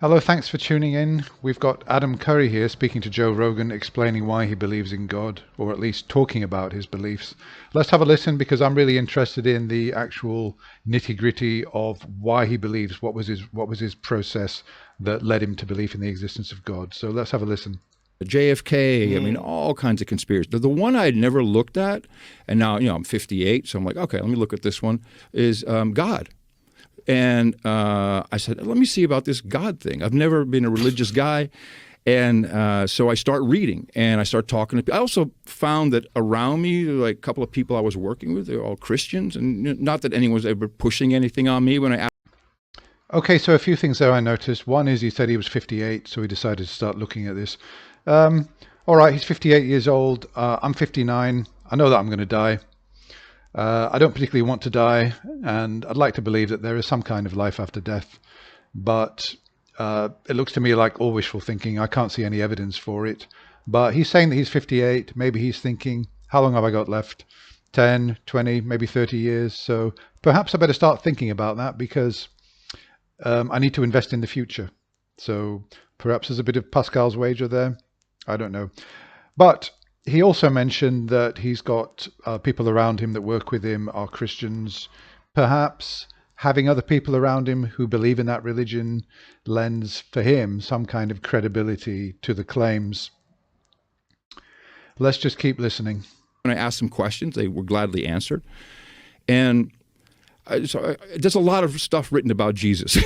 Hello, thanks for tuning in. We've got Adam Curry here speaking to Joe Rogan, explaining why he believes in God, or at least talking about his beliefs. Let's have a listen because I'm really interested in the actual nitty-gritty of why he believes, what was his process that led him to believe in the existence of God. So let's have a listen. JFK, I mean, all kinds of conspiracies. The one I had never looked at, and now, I'm 58, so I'm like, okay, let me look at this one, is God. And I said, let me see about this God thing. I've never been a religious guy. And so I start reading, and I start talking to people. I also found that around me, like a couple of people I was working with, they're all Christians, and not that anyone was ever pushing anything on me when I asked. Okay, so a few things there I noticed. One is he said he was 58, so he decided to start looking at this. All right, he's 58 years old. I'm 59. I know that I'm going to die. I don't particularly want to die, and I'd like to believe that there is some kind of life after death. But it looks to me like all wishful thinking. I can't see any evidence for it. But he's saying that he's 58. Maybe he's thinking, how long have I got left? 10, 20, maybe 30 years. So perhaps I better start thinking about that because I need to invest in the future. So perhaps there's a bit of Pascal's wager there. I don't know. But he also mentioned that he's got people around him that work with him are Christians. Perhaps having other people around him who believe in that religion lends for him some kind of credibility to the claims. Let's just keep listening. When I asked them questions, they were gladly answered. And there's a lot of stuff written about Jesus.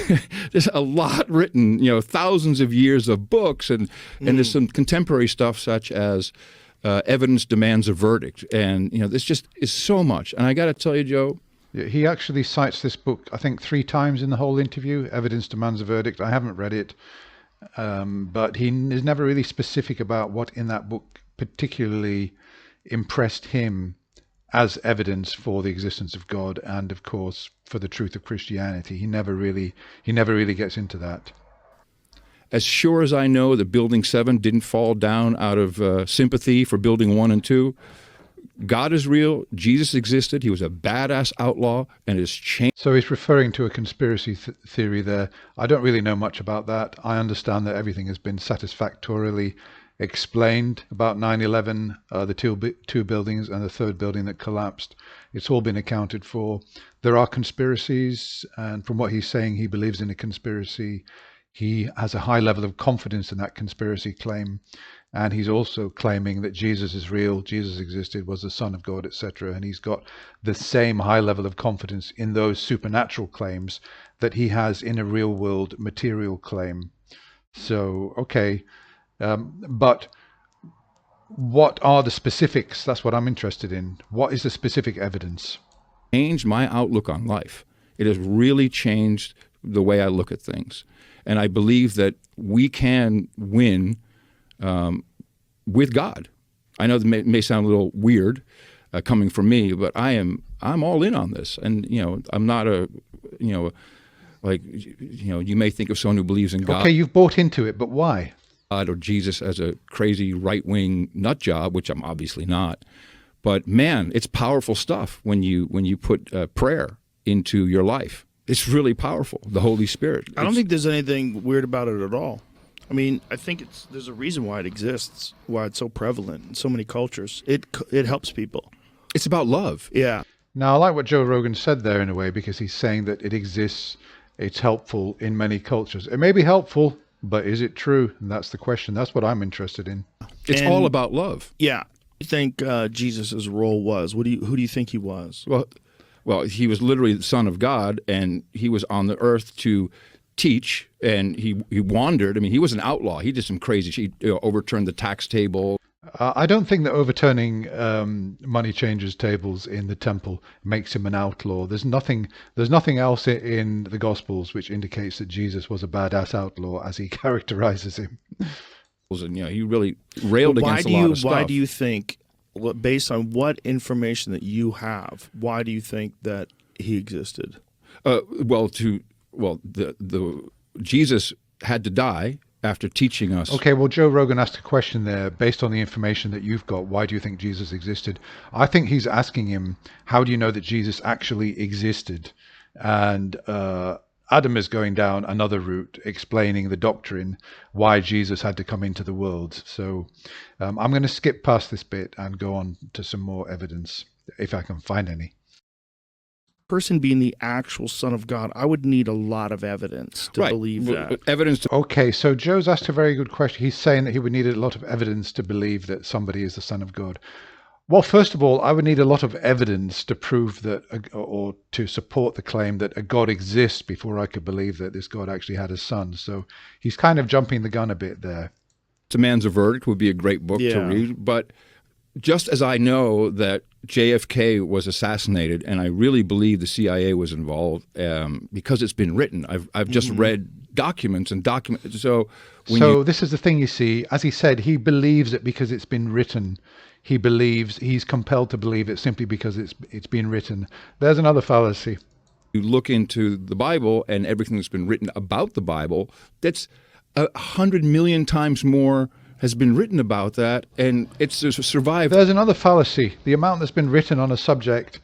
There's a lot written, thousands of years of books, and there's some contemporary stuff such as evidence demands a verdict. And, this just is so much. And I got to tell you, Joe. He actually cites this book, I think, 3 times in the whole interview, Evidence Demands a Verdict. I haven't read it, but he is never really specific about what in that book particularly impressed him as evidence for the existence of God and, of course, for the truth of Christianity. He never really gets into that. As sure as I know that Building 7 didn't fall down out of sympathy for Building 1 and 2, God is real, Jesus existed, he was a badass outlaw, and has changed. So he's referring to a conspiracy theory there. I don't really know much about that. I understand that everything has been satisfactorily explained about 9/11, the two buildings and the third building that collapsed. It's all been accounted for. There are conspiracies, and from what he's saying, he believes in a conspiracy. He has a high level of confidence in that conspiracy claim, and he's also claiming that Jesus is real, Jesus existed, was the Son of God, etc. And he's got the same high level of confidence in those supernatural claims that he has in a real world material claim. So, okay. But what are the specifics? That's what I'm interested in. What is the specific evidence? Changed my outlook on life. It has really changed the way I look at things. And I believe that we can win with God. I know that may sound a little weird coming from me, but I'm all in on this. And, I'm not you may think of someone who believes in God. Okay, you've bought into it, but why? God or Jesus as a crazy right-wing nut job, which I'm obviously not. But man, it's powerful stuff when you put prayer into your life. It's really powerful, the Holy Spirit. I don't think there's anything weird about it at all. I mean, I think there's a reason why it exists, why it's so prevalent in so many cultures. It helps people. It's about love. Yeah. Now, I like what Joe Rogan said there in a way, because he's saying that it exists, it's helpful in many cultures. It may be helpful, but is it true? And that's the question. That's what I'm interested in. It's all about love. Yeah. What do you think Jesus' role was? Who do you think he was? Well, he was literally the Son of God, and he was on the earth to teach, and he wandered. I mean, he was an outlaw. He did some crazy shit. He overturned the tax table. I don't think that overturning money changers' tables in the temple makes him an outlaw. There's nothing else in the Gospels which indicates that Jesus was a badass outlaw, as he characterizes him. And he really railed against a lot of stuff. Why do you think, based on what information that you have, why do you think that he existed? Jesus had to die after teaching us. Okay, well, Joe Rogan asked a question there based on the information that you've got. Why do you think Jesus existed? I think he's asking him, how do you know that Jesus actually existed? And Adam is going down another route, explaining the doctrine why Jesus had to come into the world. So I'm going to skip past this bit and go on to some more evidence, if I can find any. Person being the actual Son of God, I would need a lot of evidence to believe that. Evidence. Okay, so Joe's asked a very good question. He's saying that he would need a lot of evidence to believe that somebody is the Son of God. Well, first of all, I would need a lot of evidence to prove that, or to support the claim that a God exists before I could believe that this God actually had a son. So he's kind of jumping the gun a bit there. To Man's a Verdict would be a great book to read, but just as I know that JFK was assassinated, and I really believe the CIA was involved because it's been written. I've just read documents and documents. So this is the thing, you see. As he said, he believes it because it's been written. He believes, he's compelled to believe it simply because it's been written. There's another fallacy. You look into the Bible and everything that's been written about the Bible, that's 100 million times more has been written about that, and it's survived. There's another fallacy. The amount that's been written on a subject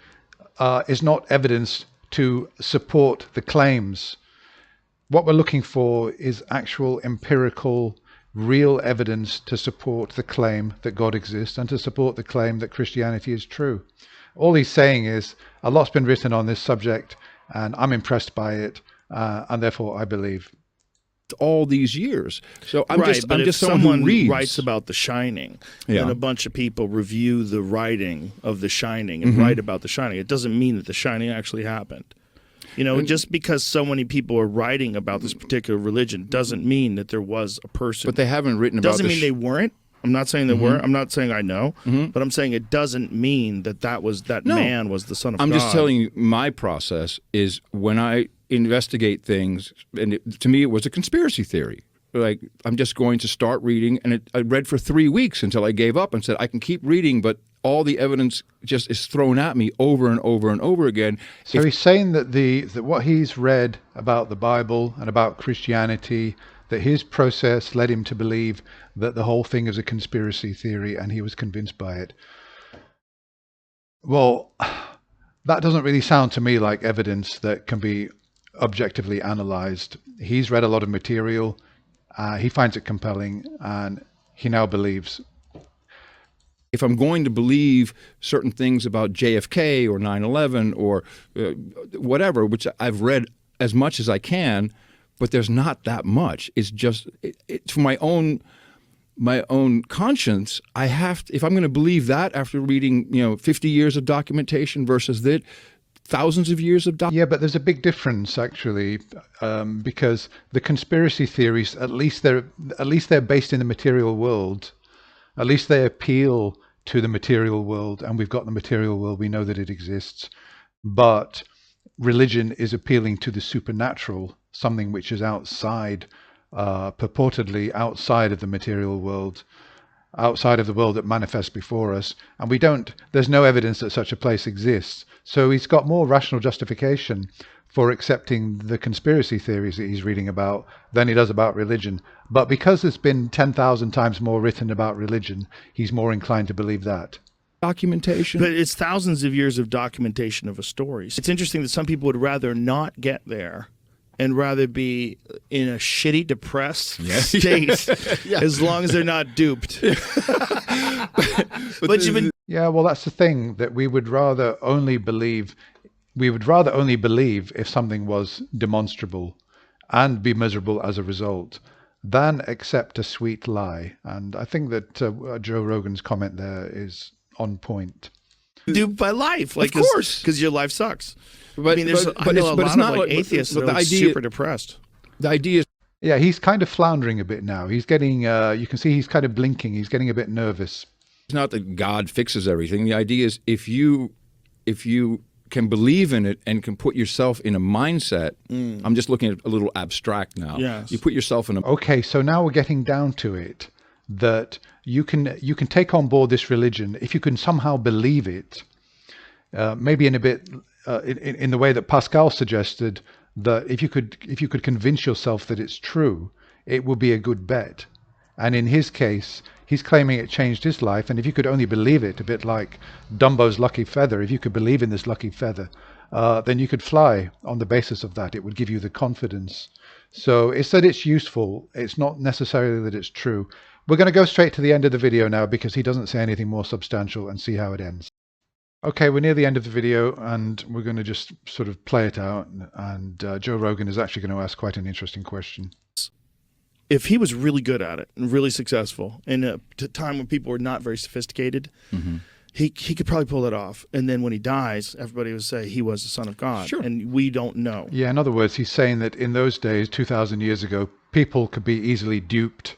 is not evidence to support the claims. What we're looking for is actual empirical, real evidence to support the claim that God exists and to support the claim that Christianity is true. All he's saying is, a lot's been written on this subject, and I'm impressed by it, and therefore I believe. All these years. So I'm just if someone someone who reads. writes about The Shining, and a bunch of people review the writing of The Shining and write about The Shining, it doesn't mean that The Shining actually happened. You know, just because so many people are writing about this particular religion doesn't mean that there was a person. But they haven't written about doesn't mean they weren't. I'm not saying they were. I'm not saying I know. But I'm saying it doesn't mean that man was the Son of God. I'm just telling you, my process is when I investigate things, and to me it was a conspiracy theory. Like, I'm just going to start reading, and I read for 3 weeks until I gave up and said, I can keep reading, but all the evidence just is thrown at me over and over and over again. So he's saying that that what he's read about the Bible and about Christianity, that his process led him to believe that the whole thing is a conspiracy theory, and he was convinced by it. Well, that doesn't really sound to me like evidence that can be objectively analyzed. He's read a lot of material, he finds it compelling, and he now believes. If I'm going to believe certain things about JFK or 9/11 or whatever, which I've read as much as I can, but there's not that much. It's just for my own conscience. I have to, if I'm going to believe that after reading 50 years of documentation versus that thousands of years of Yeah, but there's a big difference actually, because the conspiracy theories, at least they're based in the material world. At least they appeal to the material world, and we've got the material world. We know that it exists. But religion is appealing to the supernatural, something which is outside, purportedly outside of the material world, outside of the world that manifests before us. And there's no evidence that such a place exists. So he's got more rational justification for accepting the conspiracy theories that he's reading about than he does about religion. But because there's been 10,000 times more written about religion, he's more inclined to believe that. Documentation. But it's thousands of years of documentation of a story. It's interesting that some people would rather not get there and rather be in a shitty, depressed state as long as they're not duped. Yeah, well, that's the thing, that we would rather only believe if something was demonstrable and be miserable as a result than accept a sweet lie. And I think that Joe Rogan's comment there is on point. Duped by life, of course, because your life sucks. But I know a lot of atheists that are super depressed. The idea is, yeah, he's kind of floundering a bit now. He's getting, you can see he's kind of blinking. He's getting a bit nervous. it's not that God fixes everything. The idea is if you can believe in it and can put yourself in a mindset. I'm just looking at a little abstract now. Yes. You put yourself in a. Okay, so now we're getting down to it, that you can take on board this religion if you can somehow believe it, maybe in a bit in the way that Pascal suggested, that if you could convince yourself that it's true, it would be a good bet. And in his case, he's claiming it changed his life, and if you could only believe it, a bit like Dumbo's lucky feather, if you could believe in this lucky feather, then you could fly on the basis of that. It would give you the confidence. So it's that it's useful. It's not necessarily that it's true. We're going to go straight to the end of the video now because he doesn't say anything more substantial, and see how it ends. Okay, we're near the end of the video, and we're going to just sort of play it out. And Joe Rogan is actually going to ask quite an interesting question. If he was really good at it and really successful in a time when people were not very sophisticated, he could probably pull it off. And then when he dies, everybody would say he was the Son of God. Sure. And we don't know. Yeah, in other words, he's saying that in those days, 2,000 years ago, people could be easily duped,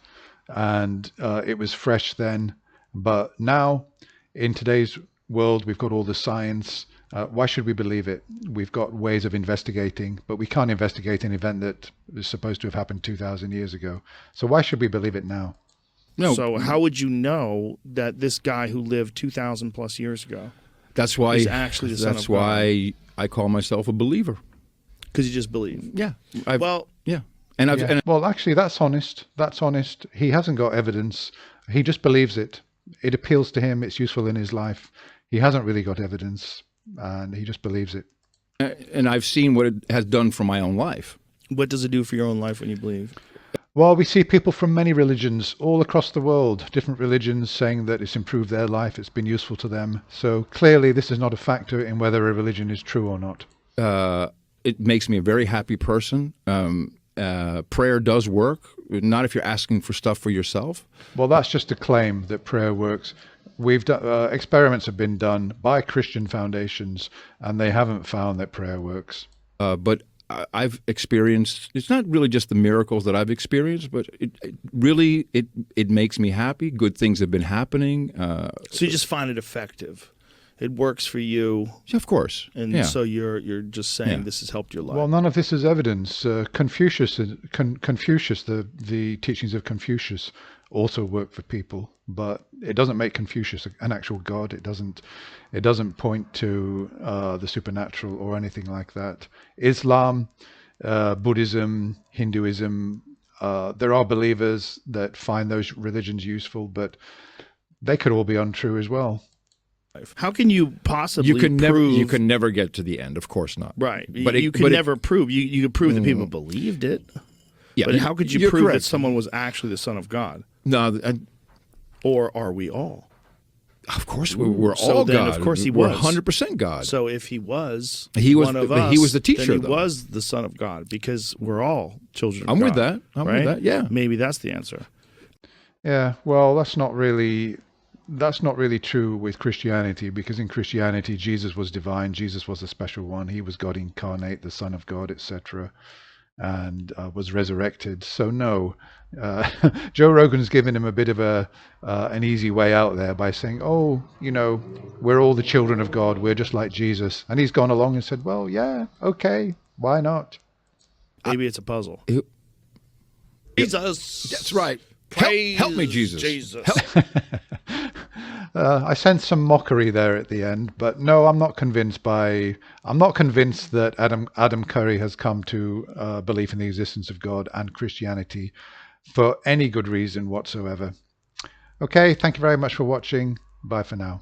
and it was fresh then. But now, in today's world, we've got all the science. Why should we believe it? We've got ways of investigating, but we can't investigate an event that is supposed to have happened 2,000 years ago. So why should we believe it now? No. So how would you know that this guy who lived 2,000 plus years ago That's why. is actually the Son of God? That's why I call myself a believer. Because you just believe. Yeah. Yeah. And I've. Yeah. And Well, actually, that's honest. That's honest. He hasn't got evidence. He just believes it. It appeals to him. It's useful in his life. He hasn't really got evidence, and he just believes it. and I've seen what it has done for my own life. What does it do for your own life when you believe? Well, we see people from many religions all across the world, different religions, saying that it's improved their life, it's been useful to them. So clearly this is not a factor in whether a religion is true or not. It makes me a very happy person. Prayer does work, not if you're asking for stuff for yourself. Well, that's just a claim that prayer works. We've done, experiments have been done by Christian foundations, and they haven't found that prayer works. But I've experienced, it's not really just the miracles that I've experienced, but it really makes me happy. Good things have been happening. So you just find it effective. It works for you. Yeah, of course. And so you're just saying this has helped your life. Well, none of this is evidence. Confucius, the teachings of Confucius also work for people, but it doesn't make Confucius an actual god. It doesn't point to the supernatural or anything like that. Islam, Buddhism, Hinduism, there are believers that find those religions useful, but they could all be untrue as well. How can you possibly prove? You can never get to the end, of course not. Right. But you can never prove. You could prove that people believed it. Yeah, but how could you prove correct. that someone was actually the Son of God? No. Or are we all? Of course, we're all then, God. Of course, he we're was 100% God. So if he was one of us, he was the teacher. Then he was the Son of God because we're all children of I'm God. with that. I'm with that. Yeah. Maybe that's the answer. Yeah. Well, that's not really true with Christianity, because in Christianity, Jesus was divine. Jesus was a special one. He was God incarnate, the Son of God, etc., and was resurrected. So no, Joe Rogan's given him a bit of an easy way out there by saying, oh, we're all the children of God. We're just like Jesus. And he's gone along and said, well, yeah, okay, why not? Maybe it's a puzzle. Jesus. That's right. Help me, Jesus. Help. I sense some mockery there at the end, but no, I'm not convinced that Adam Curry has come to belief in the existence of God and Christianity for any good reason whatsoever. Okay, thank you very much for watching. Bye for now.